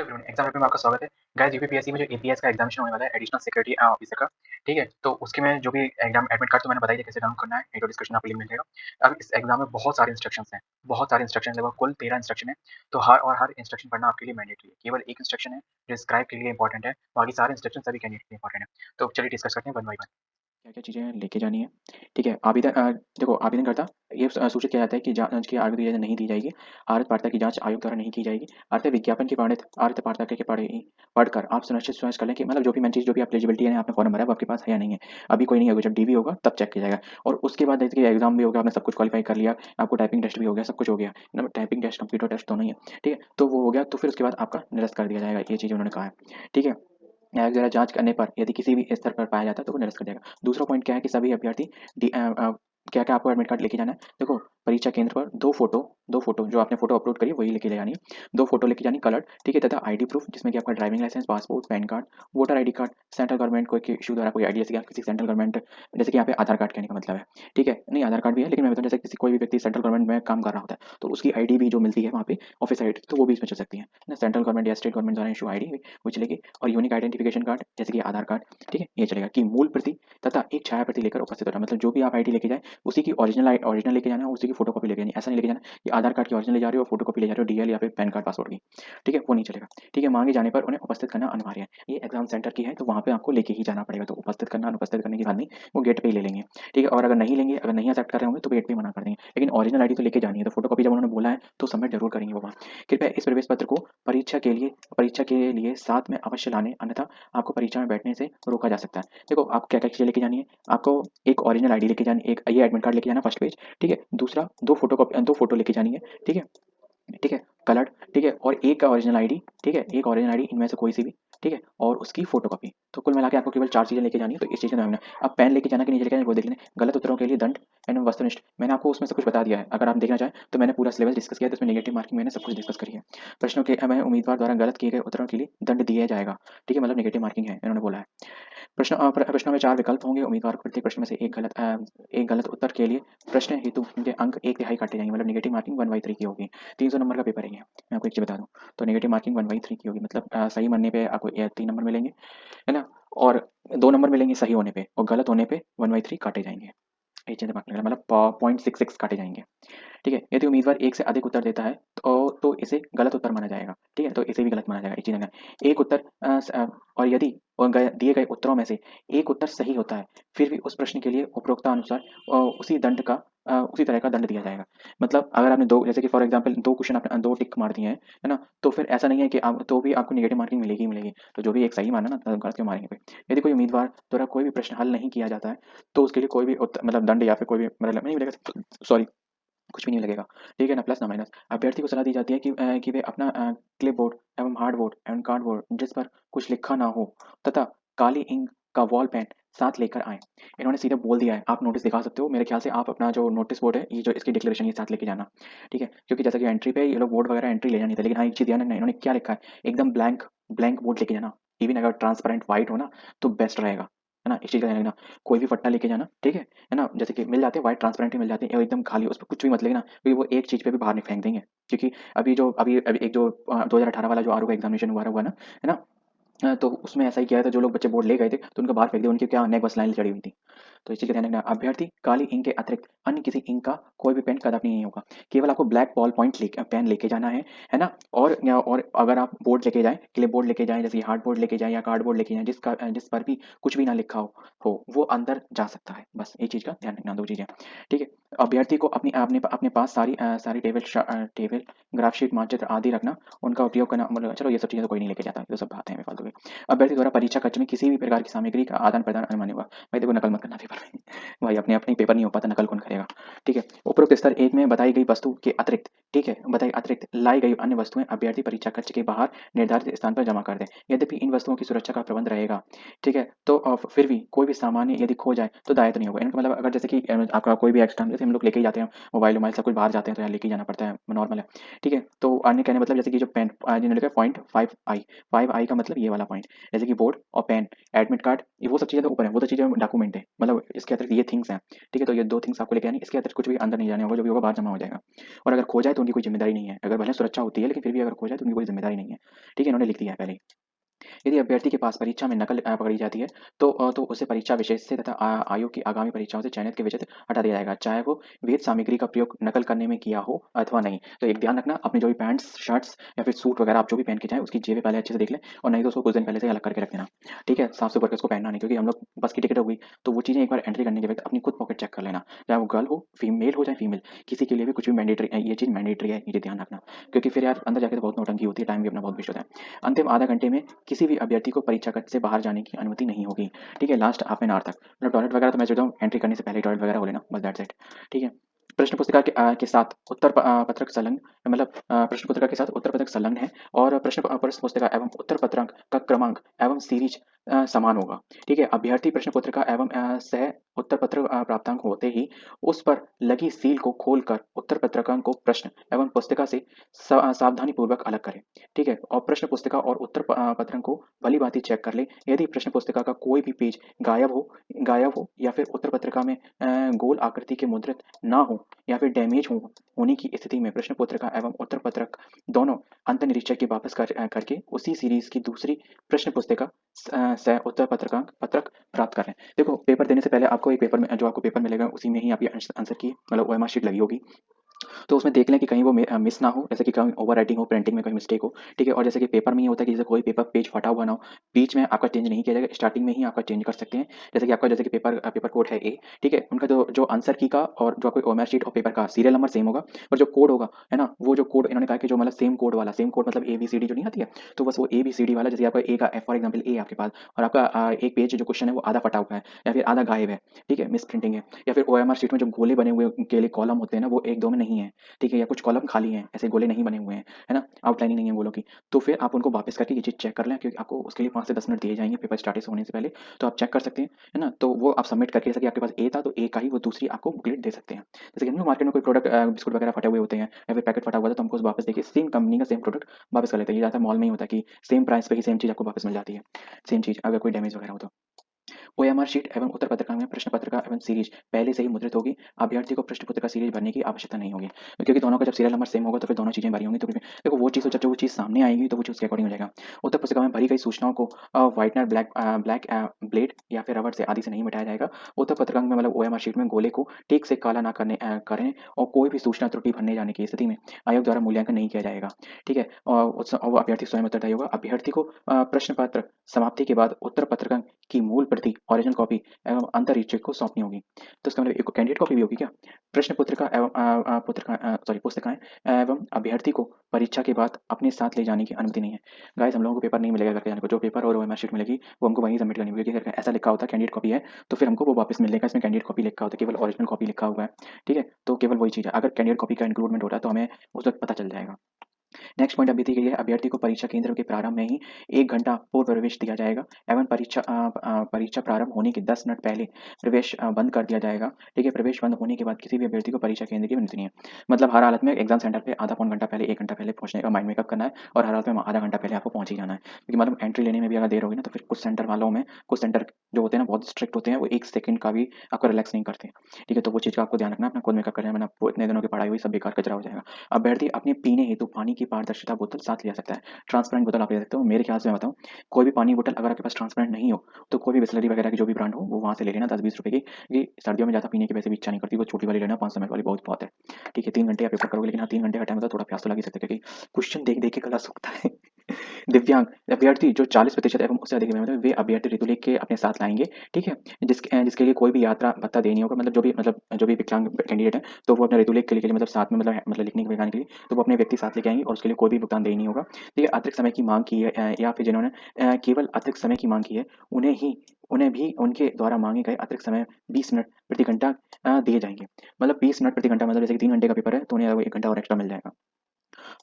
Exam में आपका स्वागत है। गाइस यूपीपीएससी में जो एपीएस का एग्जामिनेशन होने वाला है एडिशनल सिक्योरिटी ऑफिसर का, ठीक है? तो उसके में जो भी एग्जाम एडमिट कार्ड तो मैंने बता दिया कैसे डाउनलोड करना है, वीडियो डिस्क्रिप्शन आपको लिंक मिल जाएगा। अब इस एग्जाम में बहुत सारे इंस्ट्रक्शंस हैं, बहुत सारे इंस्ट्रक्शन लगभग कुल 13 इंस्ट्रक्शन है। तो हर इंस्ट्रक्शन पढ़ना आपके लिए मैंडेटरी है। केवल एक इंस्ट्रक्शन है जो स्क्राइब के लिए इंपॉर्टेंट है, बाकी सारे इंस्ट्रक्शन सभी कैंडिडेट के लिए इंपॉर्टेंट है। तो चलिए डिस्कस करते हैं वन बाई वन। क्या-क्या चीज़ें लेके जानी है, ठीक है? देखो आवेदनकर्ता ये सूचित किया जाता है कि जाँच की आगे नहीं दी जाएगी। आर्थ-पात्रता की जाँच आयोग द्वारा नहीं की जाएगी। अर्थ विज्ञापन की वर्णित आर्थ-पात्रता के पढ़कर आप सुनिश्चित कर लें कि मतलब जो भी मेन चीज़ जो भी आप एलिजिबिलिटी है आपने फॉर्म भरा है वो आपके पास है या नहीं है। अभी कोई नहीं होगा, जब डीवी होगा तब चेक किया जाएगा और उसके बाद देखिए एग्ज़ाम भी हो गया, आपने सब कुछ क्वालीफाई कर लिया, आपको टाइपिंग टेस्ट भी हो गया, सब कुछ हो गया। मतलब टाइपिंग टेस्ट, कंप्यूटर टेस्ट दोनों ही है, ठीक है? तो वो हो गया तो फिर उसके बाद आपका निरस्त कर दिया जाएगा, ये चीज़ उन्होंने कहा है, ठीक है? न्यायिक द्वारा जाँच करने पर यदि किसी भी स्तर पर पाया जाता है तो वो निरस्त कर देगा। दूसरा पॉइंट क्या है कि सभी अभ्यर्थी क्या-क्या आपको एडमिट कार्ड लेके जाना है? देखो परीक्षा केंद्र पर 2 फ़ोटो जो आपने फ़ोटो अपलोड करी है वही लेके ले जानी है। 2 फ़ोटो लेके जानी कलर्ड, ठीक है? तथा आईडी प्रूफ जिसमें कि आपका driving licence, passport, PAN card, voter ID card, central government कोई इश्यू द्वारा कोई आईडी, जैसे कि आप किसी सेंट्रल गवर्नमेंट, जैसे कि यहाँ पे आधार कार्ड कहने का मतलब है, ठीक है? नहीं आधार कार्ड भी है, लेकिन मैं बता दूँ जैसे किसी कोई भी व्यक्ति सेंट्रल गवर्नमेंट में काम कर रहा होता है, तो उसकी आईडी भी जो मिलती है वहाँ पे ऑफिस आईडी, तो वो भी इसमें चल सकती है ना? सेंट्रल गवर्नमेंट या स्टेट गवर्नमेंट द्वारा इश्यू आईडी वो चलेगी और यूनिक आइडेंटिफिकेशन कार्ड जैसे कि आधार कार्ड, ठीक है? ये चलेगा कि मूल प्रति तथा एक छाया प्रति लेकर उपस्थित होना, मतलब जो भी आप आईडी लेके जाएँ उसी की ओरिजिनल लेके जाना है, उसी की फोटोकॉपी लेके जानी है। ऐसा नहीं लेके जाना कि आधार कार्ड की ओरिजिनल ले जा रहे हो, फोटोकॉपी ले जा रहे हो डीएल या फिर पैन कार्ड पासपोर्ट की, ठीक है? वो नहीं चलेगा, ठीक है? मांगे जाने पर उन्हें उपस्थित करना अनिवार्य है। ये एग्जाम सेंटर की है तो वहाँ पे आपको लेके ही जाना पड़ेगा, तो उपस्थित करना अनुपस्थित करने की बात नहीं, वो गेट पे ही ले लेंगे, ठीक है? और अगर नहीं लेंगे, अगर नहीं एक्सेप्ट कर रहे होंगे तो गेट पे ही मना कर देंगे, लेकिन ओरिजिनल आईडी तो लेके जानी है, तो फोटोकॉपी जब उन्होंने बोला है तो सबमिट जरूर करेंगे वो वहाँ। कृपया इस प्रवेश पत्र को परीक्षा के लिए साथ में अवश्य लाने, अन्यथा आपको परीक्षा में बैठने से रोका जा सकता है। देखो आप क्या-क्या चीज़ें लेके जानी है, आपको एक ओरिजिनल आईडी लेके जानी है, एक ये एडमिट कार्ड लेके जाना फर्स्ट पेज, ठीक है? दूसरा 2 फोटो लेके जानी है, ठीक है? ठीक है? कलर्ड, ठीक है? और एक ओरिजिनल आईडी, ठीक है? एक ओरिजिनल आईडी इनमें से कोई सी भी, ठीक है? और उसकी फोटोकॉपी। तो कुल मिला के आपको केवल 4 चीज़ें लेके जानी है, तो इस चीज़ का ध्यान रखना। अब पेन लेके जाना कि नहीं लेके जाना वो देख लेना। गलत उत्तरों के लिए दंड एंड वस्तुनिष्ठ मैंने आपको उसमें सब कुछ बता दिया है। अगर आप देखना चाहें तो मैंने पूरा सिलेबस डिस्कस किया है, तो उसमें नेगेटिव मार्किंग मैंने सब कुछ डिस्कस करी है। प्रश्नों के में उम्मीदवार द्वारा गलत किए गए उत्तरों के लिए दंड दिया जाएगा, ठीक है? मतलब नेगेटिव मार्किंग है, इन्होंने बोला है। प्रश्नों में 4 विकल्प होंगे, उम्मीदवार को प्रत्येक प्रश्न में से एक गलत उत्तर के लिए प्रश्न हेतु उनके अंक 1/3 काटे जाएँगे, मतलब नेगेटिव मार्किंग 1/3 की होगी। 300 नंबर का पेपर है ये, मैं आपको एक चीज़ बता दूँ। तो नेगेटिव मार्किंग 1/3 की होगी, मतलब सही मानने पे आपको 3 नंबर मिलेंगे, है ना? और 2 नंबर मिलेंगे सही होने पे और गलत होने पे 1/3 काटे जाएँगे। ये चीज़ दिमाग में रखना, मतलब 0.66 काटे जाएँगे। ठीक है? यदि उम्मीदवार एक से अधिक उत्तर देता है तो इसे गलत उत्तर माना जाएगा, ठीक है? तो इसे भी गलत माना जाएगा, एक चीज़ ध्यान रखना। एक उत्तर और यदि दिए गए उत्तरों में से एक उत्तर सही होता है, फिर भी उस प्रश्न के लिए उपरोक्तानुसार उसी तरह का दंड दिया जाएगा। मतलब अगर आपने 2 जैसे कि फॉर एग्ज़ाम्पल 2 क्वेश्चन आपने 2 टिक मार दिए हैं, है ना? तो फिर ऐसा नहीं है कि आप तो भी आपको नेगेटिव मार्किंग मिलेगी ही मिलेगी। तो जो भी एक सही माना ना, तो गलत क्यों मारेंगे फिर? यदि कोई उम्मीदवार द्वारा कोई भी प्रश्न हल नहीं किया जाता है, तो उसके लिए कोई भी मतलब दंड या फिर कोई भी मतलब नहीं मिलेगा, सॉरी, कुछ भी नहीं लगेगा, ठीक है ना? प्लस ना माइनस। अभ्यर्थी को सलाह दी जाती है कि वे अपना क्लिपबोर्ड एवं हार्डबोर्ड एवं कार्डबोर्ड जिस पर कुछ लिखा ना हो तथा काली इंक का वॉल पेन साथ लेकर आएँ। इन्होंने सीधे बोल दिया है, आप नोटिस दिखा सकते हो, मेरे ख्याल से आप अपना जो नोटिस बोर्ड है, ये जो इसकी डिक्लेरेशन ये साथ लेके जाना, ठीक है? क्योंकि जैसा कि एंट्री पे ये लोग बोर्ड वगैरह एंट्री ले जानी थी, लेकिन हाँ, एक चीज़ ध्यान रखना, इन्होंने क्या लिखा है, एकदम ब्लैंक ब्लैंक बोर्ड लेके जाना। इवन अगर ट्रांसपेरेंट व्हाइट हो ना, तो बेस्ट रहेगा, है ना? इस चीज़ का ध्यान रखना। कोई भी फट्टा लेके जाना, ठीक है ना? जैसे कि मिल जाते हैं व्हाइट ट्रांसपेरेंट ही मिल जाते हैं और एकदम खाली, उसपे कुछ भी मत लिखना क्योंकि वो एक चीज़ पे भी बाहर नहीं फेंक देंगे। क्योंकि अभी एक जो 2018 वाला जो आरओ का एग्ज़ामिनेशन हुआ ना, है ना? तो उसमें ऐसा ही किया था, जो लोग बच्चे बोर्ड ले गए थे, तो उनको बाहर फेंक दिया, उनकी क्या नेक बस लाइन चढ़ी हुई थी। तो इस चीज़ का ध्यान रखना। अभ्यर्थी काली इंक के अतिरिक्त अन्य किसी इंक का कोई भी पेन कदापि नहीं होगा। केवल आपको ब्लैक बॉल पॉइंट पेन लेके जाना है ना? और अगर आप बोर्ड लेके जाएँ, क्लिपबोर्ड लेके जाएँ, जैसे हार्ड बोर्ड लेके जाएँ या कार्डबोर्ड लेके जाएँ, जिस पर भी कुछ भी ना लिखा वो अंदर जा सकता है। बस ये चीज़ का ध्यान रखना, 2 चीज़ें, ठीक है? अभ्यर्थी को अपने पास सारी टेबल, ग्राफ शीट, मानचित्र आदि रखना, उनका उपयोग करना, मतलब चलो ये सब चीज़ें तो कोई नहीं लेके जाता, ये तो सब बातें हैं फालतू की। अभ्यर्थी द्वारा परीक्षा कक्ष में किसी भी प्रकार की सामग्री का आदान-प्रदान अनिवार्य होगा। भाई देखो नकल मत करना पेपर में। भाई अपने पेपर नहीं हो पाता, नकल कौन करेगा? ठीक है? उपरोक्त स्तर 1 में बताई गई वस्तु के अतिरिक्त, ठीक है? बताई अतिरिक्त लाई गई अन्य वस्तुएँ अभ्यर्थी परीक्षा कक्ष के बाहर निर्धारित स्थान पर जमा कर दें। यद्यपि इन वस्तुओं की सुरक्षा का प्रबंध रहेगा, ठीक है? तो फिर भी कोई भी सामान्य यदि खो जाए तो दायित्व नहीं होगा। इनका मतलब अगर जैसे कि आपका कोई भी एक्स्ट्रा, जैसे हम लोग लेके ही जाते हैं, मोबाइल-वोबाइल सब कुछ बाहर जाते हैं तो यहाँ लेके ही जाना पड़ता है, नॉर्मल है। ठीक है? तो अन्य कहने का मतलब जैसे कि जो पेन जिन्होंने लिखा है पॉइंट 5 आई का मतलब ये वाला पॉइंट, जैसे कि बोर्ड और पेन, एडमिट कार्ड, ये वो सब चीज़ें तो ऊपर है, वो तो चीज़ें डॉक्यूमेंट है, मतलब मतलब इसके अतिरिक्त ये थिंग्स हैं, ठीक है, तो ये 2 थिंग्स आपको लेके आनी है, इसके अतिरिक्त कुछ भी अंदर नहीं जाने होगा, जो भी होगा बाहर जमा हो जाएगा। और अगर खो जाए तो उनकी कोई ज़िम्मेदारी नहीं है, अगर भले सुरक्षा होती है लेकिन फिर भी अगर खो जाए तो उनकी कोई ज़िम्मेदारी नहीं है, ठीक है, इन्होंने लिख दिया है पहले ही। यदि अभ्यर्थी के पास परीक्षा में नकल पकड़ी जाती है तो उसे परीक्षा विषय से तथा आयोग की आगामी परीक्षाओं से चयनित के विषय से हटा दिया जाएगा, चाहे वो वेद सामग्री का प्रयोग नकल करने में किया हो अथवा नहीं। तो एक ध्यान रखना, अपने जो भी पैंट्स शर्ट्स या फिर सूट वगैरह आप जो भी पहन के जाए उसकी जेबें पहले अच्छे से देख लें, और नहीं तो उसको कुछ दिन पहले से अलग करके रख देना, ठीक है, साफ सुथरा करके उसको पहनना नहीं, क्योंकि हम लोग बस की टिकट हो गई तो वो चीज़ें एक बार एंट्री करने के बाद अपनी खुद पॉकेट चेक कर लेना, चाहे वो गर्ल हो फीमेल हो चाहे फीमेल, किसी के लिए भी कुछ भी मैंडेटरी, ये चीज़ मैंडेटरी है, ये ध्यान रखना, क्योंकि फिर यार अंदर जाके तो बहुत नौटंकी होती है, टाइम भी अपना बहुत वेस्ट होता है। अंतिम आधा घंटे में किसी भी अभ्यर्थी को परीक्षा कक्ष से बाहर जाने की अनुमति नहीं होगी, ठीक है, लास्ट हाफ एन आवर तक, मतलब टॉयलेट वगैरह तो मैं सोचता हूँ एंट्री करने से पहले टॉयलेट वगैरह हो लेना, बस दैट्स इट, ठीक है। प्रश्न पुस्तिका के साथ पत्रक संलग्न, मतलब प्रश्न पुस्तिका के साथ उत्तर पत्रक संलग्न है, और प्रश्न पुस्तिका एवं उत्तर पत्रक का क्रमांक एवं सीरीज समान होगा, ठीक है। अभ्यर्थी प्रश्न पत्रिका एवं सह उत्तर पत्र प्राप्तांक होते ही उस पर लगी सील को खोलकर उत्तर पत्रकांक को प्रश्न एवं पुस्तिका से सावधानी पूर्वक अलग करें, ठीक है, और प्रश्न पुस्तिका और उत्तर पत्रक को भली भांति चेक कर ले। यदि प्रश्न पुस्तिका का कोई भी पेज गायब हो या फिर उत्तर पत्रिका में गोल आकृति के मुद्रित ना हो या फिर डैमेज होने की स्थिति में प्रश्न पत्रिका एवं उत्तर पत्रक दोनों अंत निरीक्षक के वापस करके उसी सीरीज की दूसरी प्रश्न पुस्तिका से उत्तर पत्रकांक पत्रक प्राप्त कर रहे हैं। देखो, पेपर देने से पहले आपको एक पेपर में जो आपको पेपर मिलेगा उसी में ही आप ये आंसर की मतलब ओएमआर शीट लगी होगी, तो उसमें देख लें कि कहीं वो मिस ना हो, जैसे कि कहीं ओवर राइटिंग हो, प्रिंटिंग में कहीं मिस्टेक हो, ठीक है। और जैसे कि पेपर में ये होता है कि जैसे कोई पेपर पेज फटा हुआ ना हो, बीच में आपका चेंज नहीं किया जाएगा, स्टार्टिंग में ही आपका चेंज कर सकते हैं। जैसे कि पेपर पेपर कोड है ए, ठीक है, उनका जो जो आंसर की का और जो आपको ओएमआर शीट और पेपर का सीरियल नंबर सेम होगा, और जो कोड होगा है ना, वो जो कोड इन्होंने कहा कि जो मतलब सेम कोड वाला, सेम कोड मतलब ए बी सी डी जो नहीं आती है, तो बस वो ए बी सी डी वाला, जैसे आपका ए का फॉर एग्जाम्पल ए आपके पास, और आपका एक पेज जो क्वेश्चन है वो आधा फटा हुआ है या फिर आधा गायब है, ठीक है, मिस प्रिंटिंग है, या फिर ओएमआर शीट में जो गोले बने हुए के लिए कॉलम होते हैं ना वो एक दो में नहीं है, ठीक है, या कुछ कॉलम खाली हैं, ऐसे गोले नहीं बने हुए हैं, है ना, आउटलाइनिंग नहीं है गोलों की, तो फिर आप उनको वापस करके ये चीज़ चेक कर लें, क्योंकि आपको उसके लिए 5 से 10 मिनट दिए जाएंगे पेपर स्टार्ट होने से पहले, तो आप चेक कर सकते हैं, है ना, तो वो आप सबमिट करके, जैसे कि आपके पास ए था तो ए का ही वो दूसरी आपको बुकलेट दे सकते हैं। जैसे कि मार्केट में कोई प्रोडक्ट बिस्कुट वगैरह फटे हुए होते हैं या फिर पैकेट फटा हुआ था तो हमको वापस देखिए सेम कंपनी का सेम प्रोडक्ट वापस कर लेते हैं, ये ज़्यादा मॉल में ही होता है कि सेम प्राइस पे ही सेम चीज़ आपको वापस मिल जाती है, सेम चीज़ अगर कोई डैमेज वगैरह हो तो। ओएमआर शीट एवं उत्तर पत्रिका में प्रश्न पत्रिका एवं सीरीज पहले से ही मुद्रित होगी, अभ्यर्थी को प्रश्न पत्रिका सीरीज भरने की आवश्यकता नहीं होगी, क्योंकि दोनों का जब सीरियल नंबर सेम होगा तो फिर दोनों चीजें भरी होंगी, तो फिर देखो वो चीज़, तो जब जो वो चीज़ सामने आएगी तो वो चीज़ उसके अकॉर्डिंग हो जाएगा। उत्तर पुस्तिका में भरी गई सूचनाओं को व्हाइटनर ब्लैक ब्लैक ब्लेड या फिर रबर से आदि से नहीं मिटाया जाएगा। उत्तर पत्रिका में मतलब ओएमआर शीट में गोले को टेक से काला ना करें, और कोई भी सूचना त्रुटि भरने जाने की स्थिति में आयोग द्वारा मूल्यांकन नहीं किया जाएगा, ठीक है, और वो अभ्यर्थी स्वयं उत्तरदायी होगा। अभ्यर्थी को प्रश्न पत्र समाप्ति के बाद उत्तर पत्रिका की मूल प्रति ओरिजिनल कॉपी एवं अंतरीक्षक को सौंपनी होगी। तो इसका मतलब एक कैंडिडेट कॉपी भी होगी क्या? प्रश्न पत्रिका एवं पुस्तिकाएं एवं अभ्यर्थी को परीक्षा के बाद अपने साथ ले जाने की अनुमति नहीं है। गाइस, हम लोगों को पेपर नहीं मिलेगा घर के जाने को, जो पेपर और ओएमआर शीट मिलेगी वो हमको वहीं सबमिट करनी होगी, क्योंकि ऐसा लिखा होता है कैंडिडेट कॉपी है तो फिर हमको वो वापस मिलेगा, इसमें कैंडिडेट कॉपी लिखा होता है, केवल ओरिजिनल कॉपी लिखा हुआ है, ठीक है, तो केवल वही चीज़ है। अगर कैंडिडेट कॉपी का इंक्लूडमेंट हो रहा है तो हमें उस वक्त पता चल जाएगा। नेक्स्ट पॉइंट अभ्यर्थी के लिए, अभ्यर्थी को परीक्षा केंद्र के प्रारंभ में ही 1 घंटा पूर्व प्रवेश दिया जाएगा एवं परीक्षा प्रारंभ होने के 10 मिनट पहले प्रवेश बंद कर दिया जाएगा, ठीक है। प्रवेश बंद होने के बाद किसी भी अभ्यर्थी को परीक्षा केंद्र की अनुमति नहीं है, मतलब हर हालत में एग्जाम सेंटर पे आधा पौन घंटा पहले 1 घंटा पहले पहुंचने का माइंड मेकअप करना है, और हर हालत में आधा घंटा पहले आपको पहुंच ही जाना है, क्योंकि मतलब एंट्री लेने में भी अगर देर होगी ना तो फिर कुछ सेंटर वालों में, कुछ सेंटर जो होते हैं ना बहुत स्ट्रिक्ट होते हैं, वो 1 सेकंड का भी आपको रिलैक्स नहीं करते, ठीक है, तो वो चीज़ का आपको ध्यान रखना, अपना खुद मेकअप करना है, वरना आपको इतने दिनों की पढ़ाई हुई सब बेकार कचरा हो जाएगा। अभ्यर्थी अपने पीने हेतु पानी की पारदर्शिता बोतल साथ ले जा सकता है, ट्रांसपेरेंट बोतल आप ले सकते हो। मेरे ख्याल से मैं बताऊँ, कोई भी पानी बोतल अगर आपके पास ट्रांसपेरेंट नहीं हो तो कोई भी बिसलरी वगैरह की जो भी ब्रांड हो वो वहाँ से ले लेना 10-20 रुपए की, क्योंकि सर्दियों में ज़्यादा पीने की वैसे भी इच्छा नहीं करती, वो छोटी वाली लेना 500 ml वाली बहुत है, ठीक है। 3 घंटे आप पेपर करोगे, लेकिन हाँ 3 घंटे का टाइम होता है, थोड़ा प्यास तो लग ही सकता है, क्योंकि क्वेश्चन देख देख के गला सूखता है। दिव्यांग अभ्यर्थी जो 40% एवं उससे अधिक मतलब वे अभ्यर्थी ऋतु लेख के अपने साथ लाएंगे, ठीक है, जिसके लिए कोई भी यात्रा भत्ता देनी होगा, मतलब जो भी विकलांग कैंडिडेट है तो वो अपने ऋतु लेख के लिए मतलब साथ में मतलब लिखने के लगाने के लिए तो वो अपने व्यक्ति साथ लेके आएंगे, और उसके लिए कोई भी भुगतान देनी होगा, ठीक है। अतिरिक्त समय की मांग की है या फिर जिन्होंने केवल अतिरिक्त समय की मांग की है उन्हें भी उनके द्वारा मांगे गए अतिरिक्त समय 20 मिनट प्रति घंटा दिए जाएंगे, मतलब 20 मिनट प्रति घंटा, मतलब जैसे कि 3 घंटे का पेपर है तो उन्हें 1 घंटा और एक्स्ट्रा मिल जाएगा।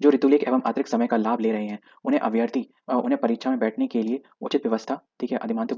जो ऋतुलेख एवं अतिरिक्त समय का लाभ ले रहे हैं उन्हें परीक्षा में बैठने के लिए उचित व्यवस्था, ठीक है, अधिमानतः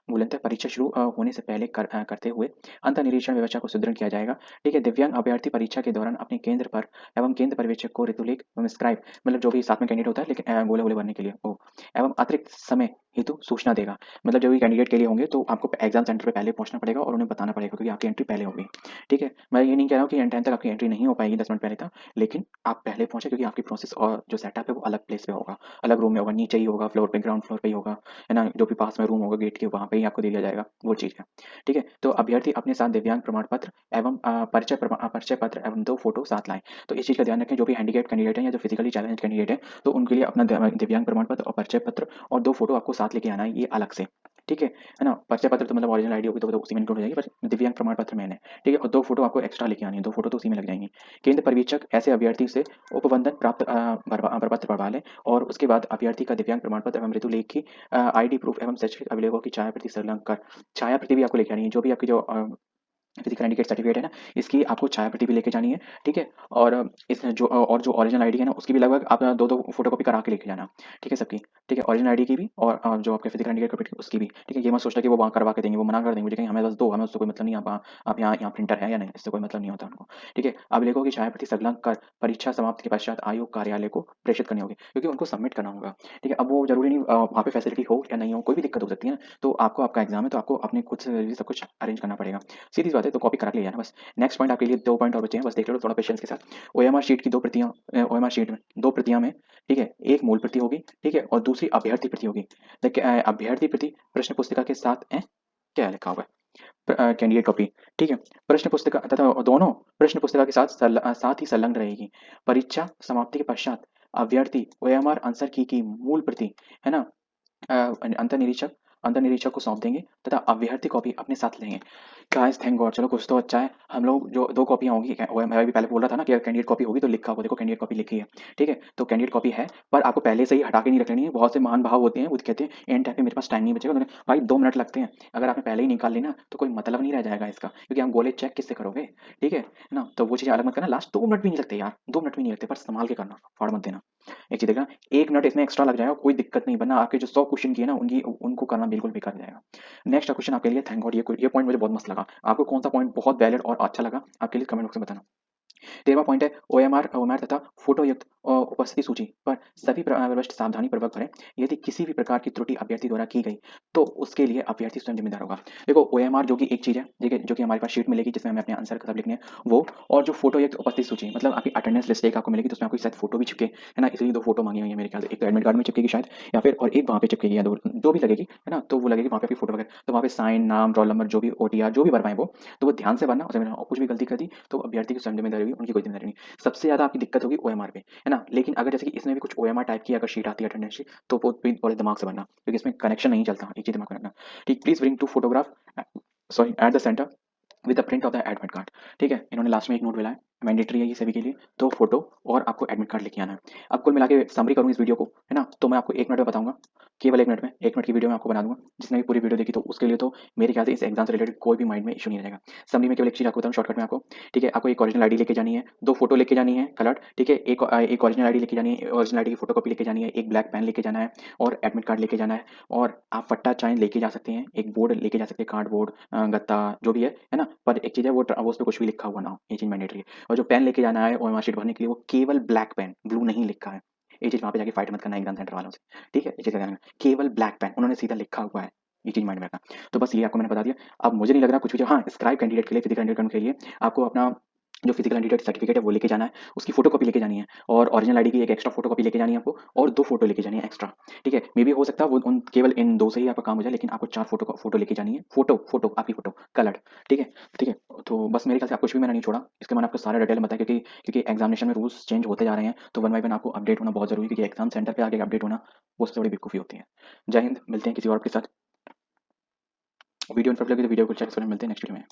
मूलतः परीक्षा शुरू होने से पहले करते हुए अंत निरीक्षण व्यवस्था को सुदृढ़ किया जाएगा, ठीक है। दिव्यांग अभ्यर्थी परीक्षा के दौरान अपने केंद्र पर एवं केंद्र पर्यवेक्षक को ऋतुलेख स्क्राइब, मतलब जो भी साथ में कैंडिडेट होता है लेकिन गोले वोले भरने के लिए वो एवं अतिरिक्त समय हेतु सूचना देगा। मतलब जो भी कैंडिडेट के लिए होंगे तो आपको एग्जाम सेंटर पे पहले पहुंचना पड़ेगा और उन्हें बताना पड़ेगा क्योंकि आपकी एंट्री पहले होगी। ठीक है, मैं ये नहीं कह रहा हूँ कि एंड टाइम तक आपकी एंट्री नहीं हो पाएगी 10 मिनट पहले तक, लेकिन आप पहले पहुंचे क्योंकि आपकी प्रोसेस और जो सेटअप है वो अलग प्लेस पे होगा, अलग रूम में होगा, नीचे ही होगा, फ्लोर पे, ग्राउंड फ्लोर पे ही होगा, है ना, जो भी पास में रूम होगा गेट के वहाँ पे ही आपको दे दिया जाएगा, वो चीज़ है। ठीक है, तो अभ्यर्थी अपने साथ दिव्यांग प्रमाण पत्र एवं परिचय पत्र एवं 2 फोटो साथ लाएं। तो इस चीज़ का ध्यान रखें, जो भी हैंडीकैप कैंडिडेट है या जो फिजिकली चैलेंज कैंडिडेट है, तो उनके लिए अपना दिव्यांग प्रमाण पत्र और परिचय पत्र और 2 फोटो आपको साथ लेके आना है, ये अलग से। ठीक है ना? परिचय पत्र तो मतलब ओरिजिनल आईडी होगी तो उसी में इंक्लूड हो जाएगी, पर दिव्यांग प्रमाण पत्र मेन है। ठीक है? और 2 फोटो आपको एक्स्ट्रा लेके आनी है, 2 फोटो तो उसी में लग जाएँगी। केंद्र पर्यवेक्षक ऐसे अभ्यर्थी से उपबंधन प्राप्त प्रपत्र बढ़वा लें और उसके बाद अभ्यर्थी का दिव्यांग प्रमाण पत्र एवं ऋतु लेख की आईडी प्रूफ एवं शैक्षणिक अभिलेखों की छाया प्रति संलग्न कर, छाया प्रति भी आपको लेके आनी है। जो भी आपकी जो फिजिकल हैंडीकैप सर्टिफिकेट है ना, इसकी आपको छाया प्रति भी लेके जानी है। ठीक है? और इस जो और जो ओरिजिनल आईडी है ना, उसकी भी लगभग आप 2-2 फोटोकॉपी करा के लेके जाना। ठीक है सबकी? ठीक है? ओरिजिनल आईडी की भी और जो आपके फिजिकल हैंडीकैप सर्टिफिकेट उसकी भी। ठीक है? ये मत सोचना कि वो वहाँ करवा के देंगे, वो मना कर देंगे, मुझे कहेंगे हमें बस दो, हमें उससे कोई मतलब नहीं है, आप यहाँ प्रिंटर है या नहीं, इससे कोई मतलब नहीं होता उनको। ठीक है? अभिलेखों की छाया प्रति संलग्न कर परीक्षा समाप्ति के पश्चात आयोग कार्यालय को प्रेषित करनी होगी, क्योंकि उनको सबमिट करना होगा। ठीक है? अब वो ज़रूरी नहीं वहाँ पे फैसिलिटी हो या नहीं हो, कोई भी दिक्कत हो सकती है ना, तो आपको आपका एग्ज़ाम है तो आपको अपने खुद से भी सब कुछ अरेंज करना पड़ेगा। सीधी सी बात है, तो कॉपी करा के ले जाना बस। नेक्स्ट पॉइंट आपके लिए 2 पॉइंट और बचे हैं, बस देख लो थोड़ा पेशेंस के साथ। ओएमआर शीट की 2 प्रतियाँ ओएमआर शीट में 2 प्रतियाँ में, ठीक है? एक मूल प्रति होगी, ठीक है? और दूसरी अभ्यर्थी प्रति होगी। देखिए अभ्यर्थी प्रति प्रश्न पुस्तिका के साथ क्या लिखा हुआ है? कैंडिडेट कॉपी, ठीक है? प्रश्न पुस्तिका तथा दोनों प्रश्न पुस्तिका के साथ ही संलग्न रहेगी। परीक्षा समाप्ति के पश्चात अभ्यर्थी ओएमआर आंसर की मूल प्रति, है ना? अंतर निरीक्षक को सौंप देंगे तथा अभ्यर्थी कॉपी अपने साथ लेंगे। गाइस थैंक गॉड, चलो कुछ तो अच्छा है। हम लोग जो 2 कॉपियाँ होंगी, वो मैं अभी पहले बोल रहा था ना कि अगर कैंडिडेट कॉपी होगी तो लिखा होगा, देखो कैंडिडेट कॉपी लिखी है, ठीक है? तो कैंडिडेट कॉपी है, पर आपको पहले से ही हटा के नहीं रख लेनी है। बहुत से महान भाव होते हैं, वो कहते हैं एंड टाइम पे मेरे पास टाइम नहीं बचेगा, तो भाई 2 मिनट लगते हैं। अगर आपने पहले ही निकाल ली ना, तो कोई मतलब नहीं रह जाएगा इसका, क्योंकि हम गोले चेक किससे करोगे? ठीक है ना? तो वो चीज़ें अलग मत करना, लास्ट 2 मिनट भी नहीं लगते यार, 2 मिनट भी नहीं लगते, पर संभाल के करना, फाड़ मत देना। एक चीज़ देखना, 1 मिनट इसमें एक्स्ट्रा लग जाएगा, कोई दिक्कत नहीं, वरना आपके जो 100 क्वेश्चन किए ना, उनकी उनको करना बिल्कुल बेकार हो जाएगा। नेक्स्ट क्वेश्चन आपके लिए, थैंक गॉड ये पॉइंट मुझे बहुत मस्त लगा। आपको कौन-सा पॉइंट बहुत वैलिड और अच्छा लगा, आपके लिए कमेंट बॉक्स में बताना। 13वां पॉइंट है ओएमआर तथा फोटोयुक्त उपस्थिति सूची पर सभी प्रविष्ट सावधानीपूर्वक भरें। यदि किसी भी प्रकार की त्रुटि अभ्यर्थी द्वारा की गई, तो उसके लिए अभ्यर्थी स्वयं जिम्मेदार होगा। देखो ओएमआर जो कि एक चीज़ है, देखिए जो कि हमारे पास शीट मिलेगी जिसमें हमें अपने आंसर सब लिखने हैं, वो और जो फोटोयुक्त उपस्थिति सूची मतलब आपकी अटेंडेंस लिस्ट एक आपको मिलेगी, तो उसमें आपकी शायद फोटो भी चिपके, है ना? इसलिए 2 फोटो माँगी हुई है मेरे ख्याल से। एक तो एडमिट कार्ड में चिपकेगी शायद, या फिर और एक वहाँ पे चिपकेगी, या जो भी लगेगी, है ना? तो वो लगेगी वहाँ पे आपकी फोटो वगैरह। तो वहाँ पे साइन, नाम, रोल नंबर, जो भी ओटीआर जो भी भरवाएँ वो, तो वो ध्यान से भरना, उसमें कुछ भी गलती कर दी तो अभ्यर्थी की स्वयं जिम्मेदारी होगी, उनकी कोई जिम्मेदारी नहीं। सबसे ज़्यादा आपकी दिक्कत होगी ओएमआर पे, है ना? लेकिन अगर जैसे कि इसमें भी कुछ ओएमआर टाइप की अगर शीट आती है अटेंडेंस शीट, तो वो भी बड़े दिमाग से भरना, क्योंकि इसमें कनेक्शन नहीं चलता, ये चीज़ दिमाग में रखना। ठीक, please bring 2 photograph sorry at the centre with the print of the admit card. ठीक है, इन्होंने लास्ट में एक नोट मिला है, मैंडेटरी है ये सभी के लिए, 2 फोटो और आपको एडमिट कार्ड लेके आना है। अब कुल मिला के समरी करूँ इस वीडियो को, है ना? तो मैं आपको 1 मिनट में बताऊँगा, केवल 1 मिनट में, 1 मिनट की वीडियो मैं आपको बना दूँगा। जिसने भी पूरी वीडियो देखी तो उसके लिए तो मेरे ख्याल से इस एग्ज़ाम से रिलेटेड कोई भी माइंड में इश्यू नहीं रहेगा। समरी में केवल एक चीज़ आपको बताऊँ शॉर्टकट में आपको, ठीक है? आपको एक ओरिजिनल आईडी लेके जानी है, 2 फोटो लेके जानी है कलर्ड, ठीक है? एक ओरिजिनल आईडी लेके जानी है, ओरिजिनल आईडी की फोटोकॉपी लेके जानी है, एक ब्लैक पेन लेके जाना है और एडमिट कार्ड लेके जाना है, और आप फट्टा चाहे लेके जा सकते हैं, एक बोर्ड लेके जा सकते हैं, कार्डबोर्ड गत्ता जो भी है ना? पर एक चीज़ है, वो उसपे कुछ भी लिखा हुआ ना हो, ये चीज़ मैंडेटरी है। और जो पेन लेके जाना है ओएमआर शीट भरने के लिए, वो केवल ब्लैक पेन, ब्लू नहीं लिखा है। ये चीज़ वहाँ पे जाके फाइट मत करना एग्ज़ाम सेंटर वालों से, ठीक है? ये चीज़ का ध्यान रखना, केवल ब्लैक पेन, उन्होंने सीधा लिखा हुआ है, ये चीज़ माइंड में रखना। तो बस ये आपको मैंने बता दिया। अब मुझे नहीं लग रहा कुछ भी, हाँ, स्क्राइब कैंडिडेट के लिए, फिजिकल कैंडिडेट के लिए आपको अपना जो फिजिकल कैंडिडेट सर्टिफिकेट है वो लेके जाना है, उसकी फोटोकॉपी लेके जानी है, और ओरिजिनल आईडी की एक एक्स्ट्रा फोटोकॉपी लेके जानी है आपको, और 2 फोटो लेके जानी है एक्स्ट्रा, ठीक है? मे बी हो सकता है वो उन केवल इन 2 से ही आपका काम हो जाए, लेकिन आपको 4 फोटो लेके जानी है, फोटो आपकी फोटो कलर्ड, ठीक है? ठीक है? तो बस मेरे ख्याल से आपको कुछ भी मैंने नहीं छोड़ा, इसके मैंने आपको सारा डिटेल में बताया, क्योंकि एग्जामिनेशन में रूल्स चेंज होते जा रहे हैं, तो वन बाय वन आपको अपडेट होना बहुत जरूरी है, क्योंकि एग्जाम सेंटर पे आके अपडेट होना वो सबसे बड़ी बेवकूफ़ी होती है। जय हिंद, मिलते हैं किसी और के साथ। वीडियो इन्फॉर्मेटिव लगी तो वीडियो को चेक करें, मिलते हैं नेक्स्ट वीडियो में।